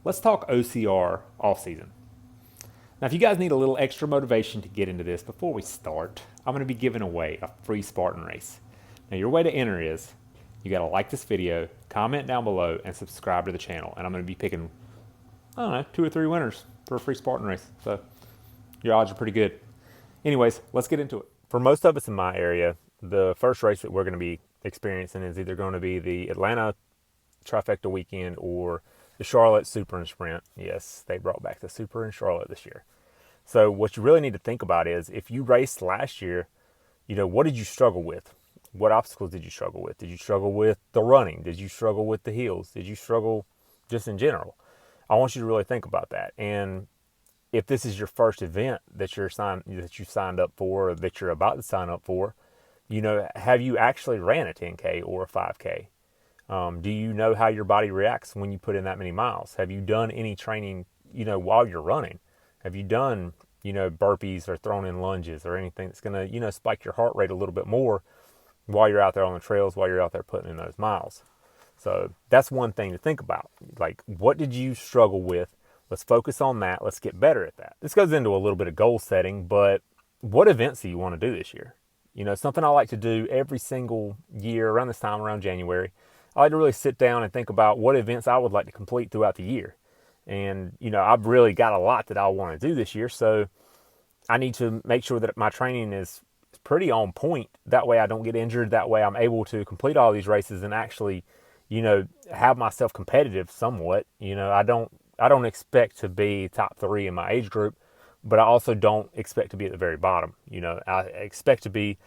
let's talk OCR Offseason. Now, if you guys need a little extra motivation to get into this, before we start, I'm going to be giving away a free Spartan Race. Now, your way to enter is you got to like this video, comment down below, and subscribe to the channel. And I'm going to be picking, I don't know, 2 or 3 winners for a free Spartan Race. So your odds are pretty good. Anyways, let's get into it. For most of us in my area, the first race that we're going to be experiencing is either going to be the Atlanta Trifecta Weekend or the Charlotte Super and Sprint. Yes, they brought back the Super in Charlotte this year. So what you really need to think about is, if you raced last year, what did you struggle with? What obstacles did you struggle with? Did you struggle with the running? Did you struggle with the hills? Did you struggle just in general? I want you to really think about that. And if this is your first event that you signed up for, or that you're about to sign up for, have you actually ran a 10K or a 5K? Do you know how your body reacts when you put in that many miles? Have you done any training, while you're running? Have you done, burpees or thrown in lunges or anything that's going to, spike your heart rate a little bit more while you're out there on the trails, while you're out there putting in those miles? So that's one thing to think about. Like, what did you struggle with? Let's focus on that. Let's get better at that. This goes into a little bit of goal setting, but what events do you want to do this year? Something I like to do every single year around this time, around January. I like to really sit down and think about what events I would like to complete throughout the year. And, I've really got a lot that I want to do this year. So I need to make sure that my training is pretty on point. That way I don't get injured. That way I'm able to complete all these races and actually, have myself competitive somewhat. I don't expect to be top 3 in my age group, but I also don't expect to be at the very bottom. I expect to be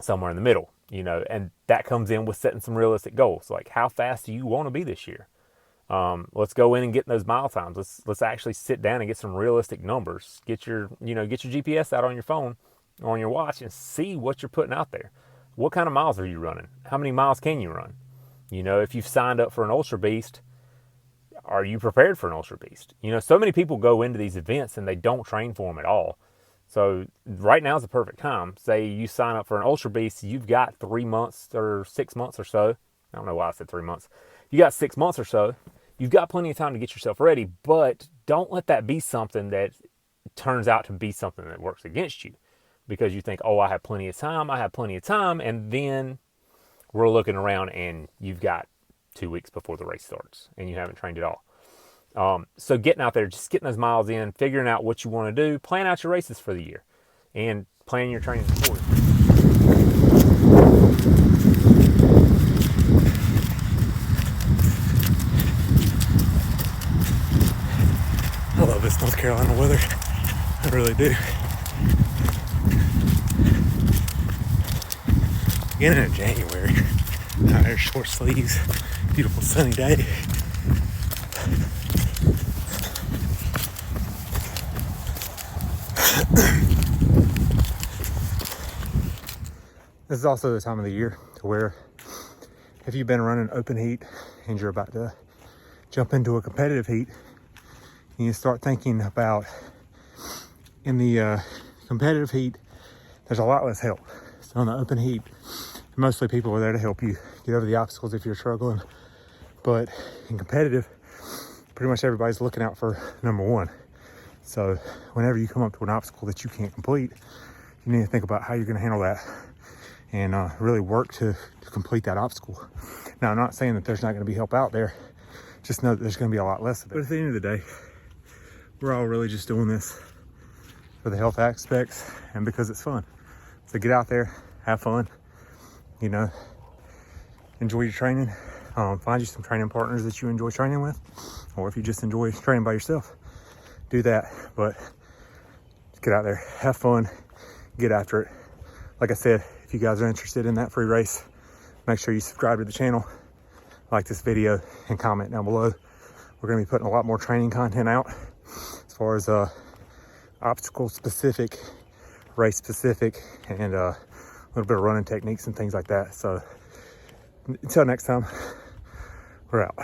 somewhere in the middle, and that comes in with setting some realistic goals. Like, how fast do you want to be this year? Let's go in and get those mile times. Let's actually sit down and get some realistic numbers. Get your GPS out on your phone or on your watch and see what you're putting out there. What kind of miles are you running? How many miles can you run? If you've signed up for an Ultra Beast, are you prepared for an Ultra Beast? So many people go into these events and they don't train for them at all. So right now is the perfect time. Say you sign up for an Ultra Beast, you've got 3 months or 6 months or so. I don't know why I said 3 months. You got 6 months or so. You've got plenty of time to get yourself ready, but don't let that be something that turns out to be something that works against you, because you think, oh, I have plenty of time, and then we're looking around and you've got 2 weeks before the race starts and you haven't trained at all. So getting out there, just getting those miles in, figuring out what you want to do, plan out your races for the year, and plan your training accordingly. I love this North Carolina weather. I really do. Beginning of January. Out there, short sleeves, beautiful sunny day. This is also the time of the year to where, if you've been running open heat and you're about to jump into a competitive heat, you start thinking about, in the competitive heat, there's a lot less help. So in the open heat, mostly people are there to help you get over the obstacles if you're struggling. But in competitive, pretty much everybody's looking out for number one. So whenever you come up to an obstacle that you can't complete, you need to think about how you're going to handle that and really work to complete that obstacle. Now, I'm not saying that there's not going to be help out there. Just know that there's going to be a lot less of it. But at the end of the day, we're all really just doing this for the health aspects and because it's fun. So get out there, have fun, enjoy your training. Find you some training partners that you enjoy training with, or if you just enjoy training by yourself, do that. But get out there, have fun, get after it. Like I said, if you guys are interested in that free race, make sure you subscribe to the channel, like this video, and comment down below. We're going to be putting a lot more training content out as far as obstacle specific, race specific, and a little bit of running techniques and things like that. So until next time, we're out.